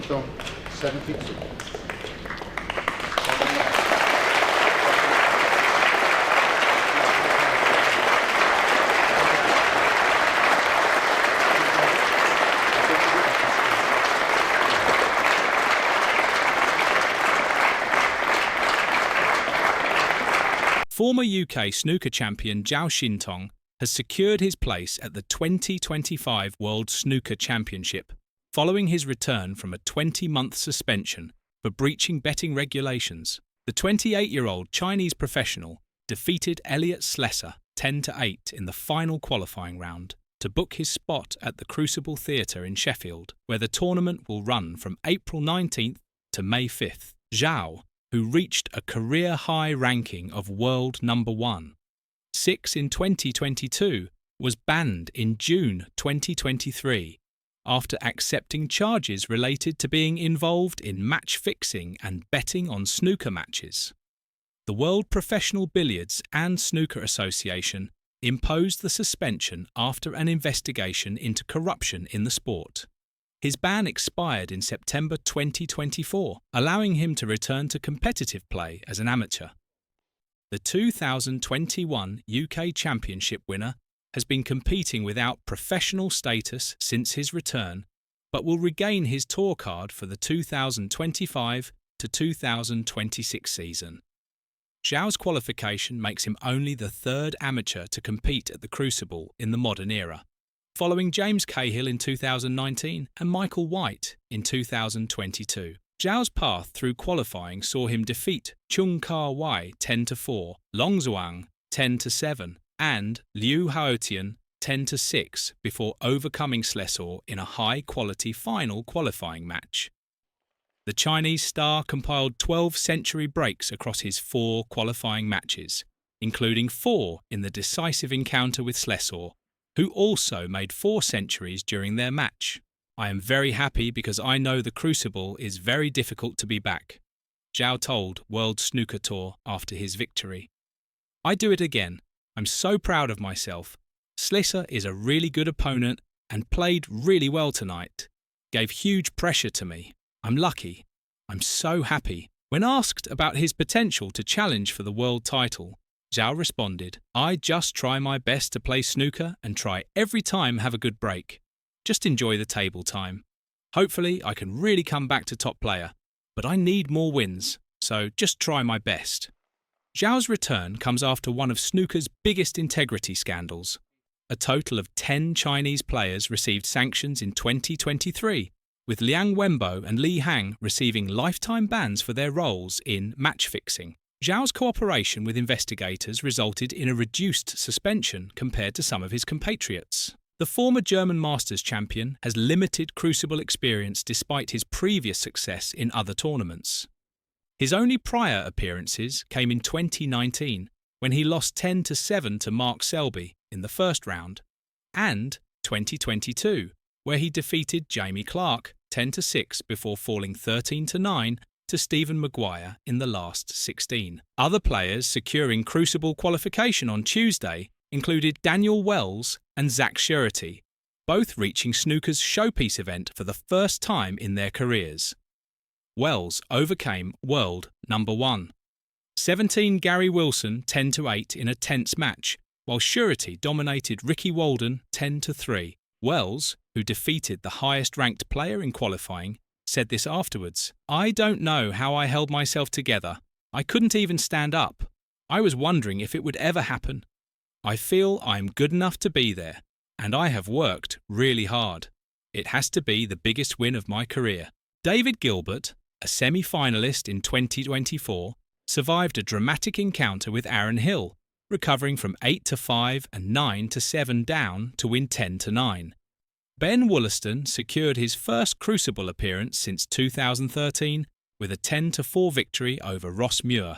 Xintong, 72. Former UK snooker champion Xiao Xintong has secured his place at the 2025 World Snooker Championship, following his return from a 20-month suspension for breaching betting regulations. The 28-year-old Chinese professional defeated Elliot Slessor 10-8 in the final qualifying round to book his spot at the Crucible Theatre in Sheffield, where the tournament will run from April 19th to May 5th. Zhao, who reached a career-high ranking of world number 1, 6 in 2022, was banned in June 2023 after accepting charges related to being involved in match fixing and betting on snooker matches. The World Professional Billiards and Snooker Association imposed the suspension after an investigation into corruption in the sport. His ban expired in September 2024, allowing him to return to competitive play as an amateur. The 2021 UK Championship winner has been competing without professional status since his return, but will regain his tour card for the 2025 to 2026 season. Zhao's qualification makes him only the third amateur to compete at the Crucible in the modern era, following James Cahill in 2019 and Michael White in 2022. Zhao's path through qualifying saw him defeat Chung Ka-wai 10-4, Long Zhuang 10-7, and Liu Haotian 10-6 before overcoming Slessor in a high-quality final qualifying match. The Chinese star compiled 12 century breaks across his 4 qualifying matches, including 4 in the decisive encounter with Slessor, who also made 4 centuries during their match. I am very happy because I know the Crucible is very difficult to be back, Zhao told World Snooker Tour after his victory. I do it again. I'm so proud of myself. Slessor is a really good opponent and played really well tonight. Gave huge pressure to me. I'm lucky. I'm so happy. When asked about his potential to challenge for the world title, Zhao responded, I just try my best to play snooker and try every time have a good break. Just enjoy the table time. Hopefully I can really come back to top player, but I need more wins, so just try my best. Zhao's return comes after one of snooker's biggest integrity scandals. A total of 10 Chinese players received sanctions in 2023, with Liang Wenbo and Li Hang receiving lifetime bans for their roles in match fixing. Zhao's cooperation with investigators resulted in a reduced suspension compared to some of his compatriots. The former German Masters champion has limited Crucible experience despite his previous success in other tournaments. His only prior appearances came in 2019, when he lost 10-7 to Mark Selby in the first round, and 2022, where he defeated Jamie Clark 10-6 before falling 13-9 to Stephen Maguire in the last 16. Other players securing Crucible qualification on Tuesday included Daniel Wells and Zach Surety, both reaching snooker's showpiece event for the first time in their careers. Wells overcame world number 1. 17 Gary Wilson 10-8 in a tense match, while Surety dominated Ricky Walden 10-3. Wells, who defeated the highest-ranked player in qualifying, said this afterwards, I don't know how I held myself together. I couldn't even stand up. I was wondering if it would ever happen. I feel I'm good enough to be there, and I have worked really hard. It has to be the biggest win of my career. David Gilbert, a semi-finalist in 2024, survived a dramatic encounter with Aaron Hill, recovering from 8-5 and 9-7 down to win 10-9. Ben Wollaston secured his first Crucible appearance since 2013 with a 10-4 victory over Ross Muir.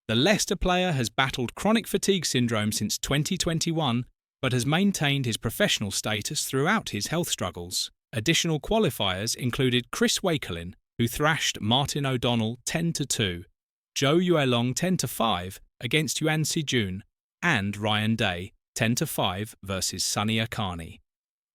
The Leicester player has battled chronic fatigue syndrome since 2021, but has maintained his professional status throughout his health struggles. Additional qualifiers included Chris Wakelin, who thrashed Martin O'Donnell 10-2, Zhou Yuelong 10-5 against Yuan Sijun, and Ryan Day 10-5 versus Sunny Akani.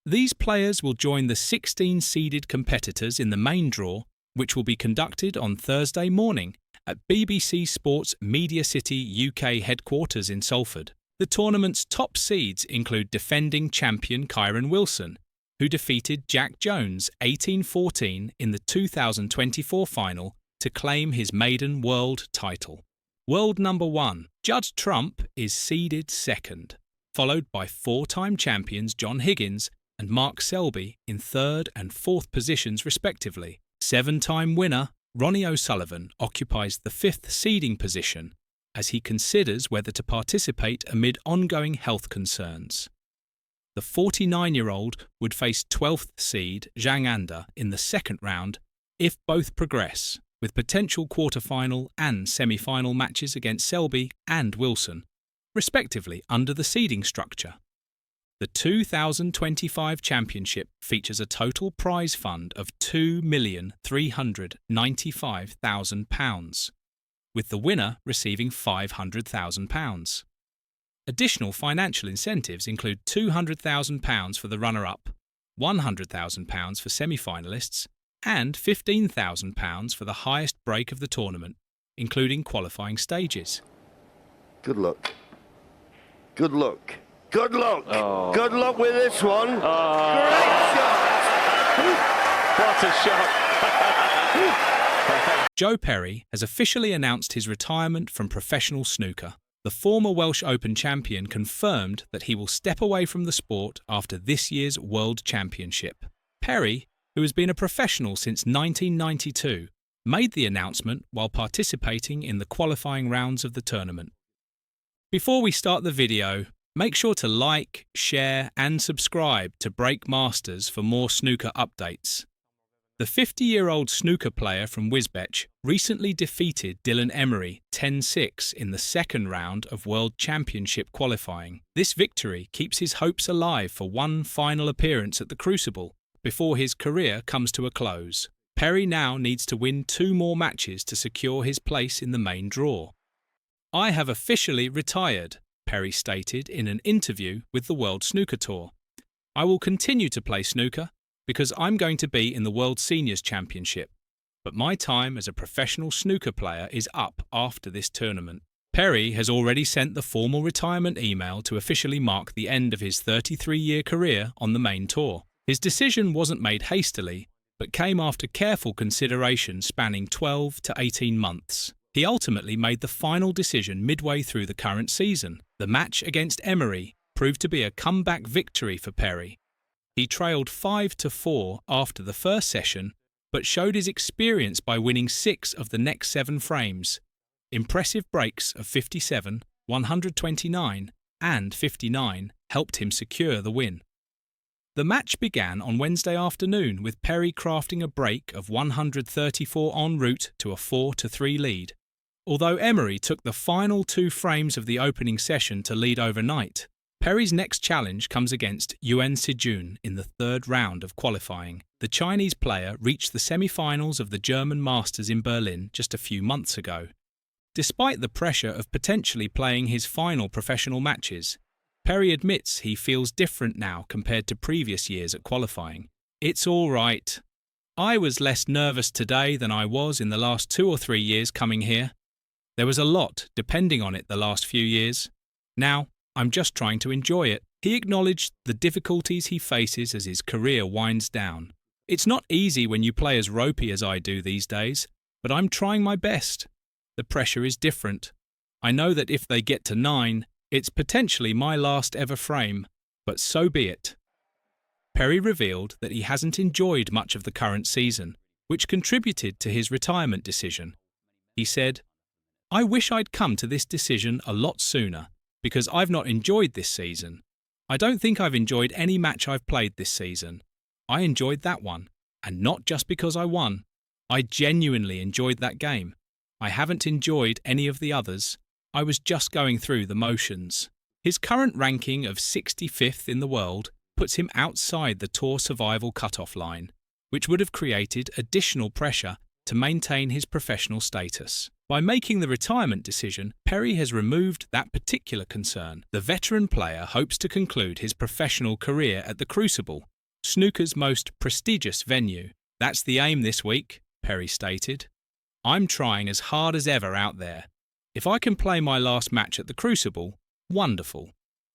These players will join the 16 seeded competitors in the main draw, which will be conducted on Thursday morning at BBC Sports Media City UK headquarters in Salford. The tournament's top seeds include defending champion Kyron Wilson, who defeated Jack Jones 18-14 in the 2024 final to claim his maiden world title. World number 1, Judd Trump, is seeded second, followed by four-time champions John Higgins and Mark Selby in third and fourth positions respectively. Seven-time winner Ronnie O'Sullivan occupies the fifth seeding position as he considers whether to participate amid ongoing health concerns. The 49-year-old would face 12th seed Zhang Anda in the second round if both progress, with potential quarter-final and semi-final matches against Selby and Wilson, respectively under the seeding structure. The 2025 championship features a total prize fund of £2,395,000, with the winner receiving £500,000. Additional financial incentives include £200,000 for the runner-up, £100,000 for semi-finalists, and £15,000 for the highest break of the tournament, including qualifying stages. Good luck. Good luck. Good luck. Oh. Good luck with this one. Oh. Great shot. What a shot. Joe Perry has officially announced his retirement from professional snooker. The former Welsh Open champion confirmed that he will step away from the sport after this year's World Championship. Perry, who has been a professional since 1992, made the announcement while participating in the qualifying rounds of the tournament. Before we start the video, make sure to like, share and subscribe to Break Masters for more snooker updates. The 50-year-old snooker player from Wisbech recently defeated Dylan Emery 10-6 in the second round of World Championship qualifying. This victory keeps his hopes alive for one final appearance at the Crucible before his career comes to a close. Perry now needs to win 2 more matches to secure his place in the main draw. "I have officially retired," Perry stated in an interview with the World Snooker Tour. "I will continue to play snooker because I'm going to be in the World Seniors Championship, but my time as a professional snooker player is up after this tournament." Perry has already sent the formal retirement email to officially mark the end of his 33-year career on the main tour. His decision wasn't made hastily, but came after careful consideration spanning 12 to 18 months. He ultimately made the final decision midway through the current season. The match against Emery proved to be a comeback victory for Perry. He trailed 5-4 after the first session, but showed his experience by winning 6 of the next 7 frames. Impressive breaks of 57, 129, and 59 helped him secure the win. The match began on Wednesday afternoon with Perry crafting a break of 134 en route to a 4-3 lead. Although Emery took the final 2 frames of the opening session to lead overnight, Perry's next challenge comes against Yuan Sijun in the third round of qualifying. The Chinese player reached the semi-finals of the German Masters in Berlin just a few months ago. Despite the pressure of potentially playing his final professional matches, Perry admits he feels different now compared to previous years at qualifying. "It's all right. I was less nervous today than I was in the last 2 or 3 years coming here. There was a lot depending on it the last few years. Now, I'm just trying to enjoy it." He acknowledged the difficulties he faces as his career winds down. "It's not easy when you play as ropey as I do these days, but I'm trying my best. The pressure is different. I know that if they get to 9, it's potentially my last ever frame, but so be it." Perry revealed that he hasn't enjoyed much of the current season, which contributed to his retirement decision. He said, "I wish I'd come to this decision a lot sooner, because I've not enjoyed this season. I don't think I've enjoyed any match I've played this season. I enjoyed that one, and not just because I won. I genuinely enjoyed that game. I haven't enjoyed any of the others. I was just going through the motions." His current ranking of 65th in the world puts him outside the tour survival cutoff line, which would have created additional pressure to maintain his professional status. By making the retirement decision, Perry has removed that particular concern. The veteran player hopes to conclude his professional career at the Crucible, snooker's most prestigious venue. That's the aim this week, Perry stated. I'm trying as hard as ever out there. If I can play my last match at the Crucible, wonderful.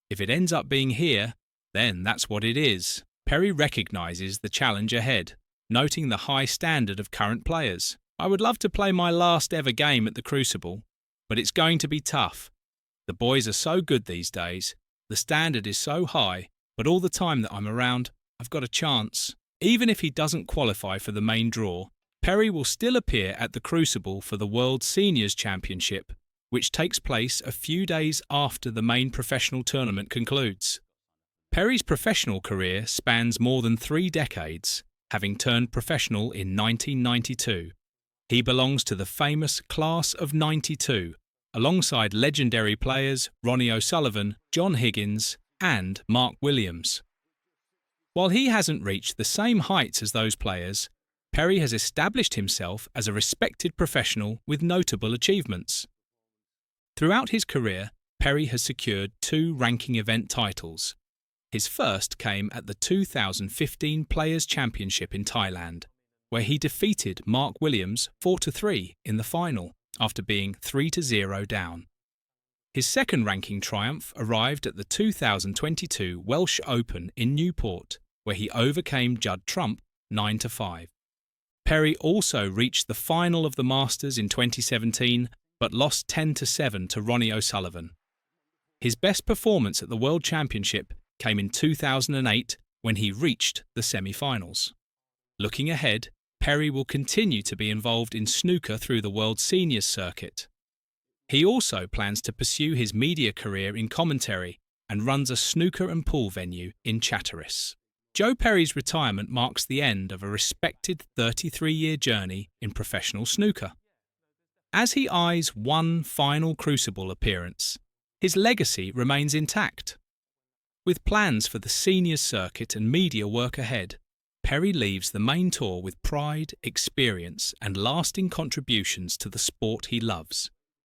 If it ends up being here, then that's what it is. Perry recognises the challenge ahead, noting the high standard of current players. I would love to play my last ever game at the Crucible, but it's going to be tough. The boys are so good these days, the standard is so high, but all the time that I'm around, I've got a chance. Even if he doesn't qualify for the main draw, Perry will still appear at the Crucible for the World Seniors Championship, which takes place a few days after the main professional tournament concludes. Perry's professional career spans more than 3 decades, having turned professional in 1992. He belongs to the famous Class of '92, alongside legendary players Ronnie O'Sullivan, John Higgins, and Mark Williams. While he hasn't reached the same heights as those players, Perry has established himself as a respected professional with notable achievements. Throughout his career, Perry has secured 2 ranking event titles. His first came at the 2015 Players' Championship in Thailand, where he defeated Mark Williams 4-3 in the final, after being 3-0 down. His second ranking triumph arrived at the 2022 Welsh Open in Newport, where he overcame Judd Trump 9-5. Perry also reached the final of the Masters in 2017, but lost 10-7 to Ronnie O'Sullivan. His best performance at the World Championship came in 2008 when he reached the semi-finals. Looking ahead, Perry will continue to be involved in snooker through the World Seniors circuit. He also plans to pursue his media career in commentary and runs a snooker and pool venue in Chatteris. Joe Perry's retirement marks the end of a respected 33-year journey in professional snooker. As he eyes one final Crucible appearance, his legacy remains intact. With plans for the seniors circuit and media work ahead, Perry leaves the main tour with pride, experience, and lasting contributions to the sport he loves.